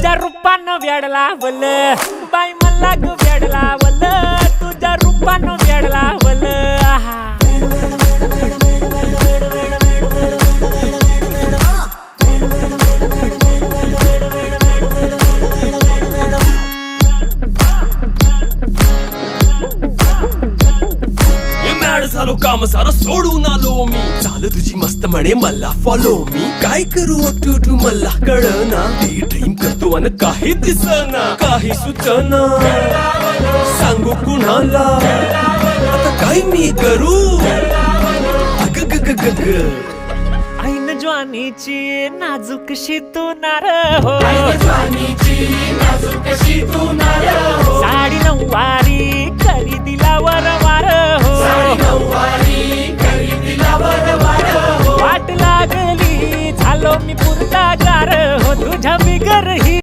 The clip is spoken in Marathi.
तुझ्या रूपानं वेड लावल बाई मला ग वेड लावल तुझ्या रूपानं वेड लावल आहा झालो काम सारं सोडून आलो मी चाल तुझी मस्त म्हणे मला फॉलो मी काय करू टू मला कळना ती ड्रीम करतो अन काही दिसना काही सुचना सांगू कुणाला आता काय मी करू अग ग ग ग ग ऐन ज्वानीची नाजूकशी तू नार हो साडी नऊवारी करी दिला वरवार हो वाट लागली झालो मी पुरता गार हो तुझ्या बिगर ही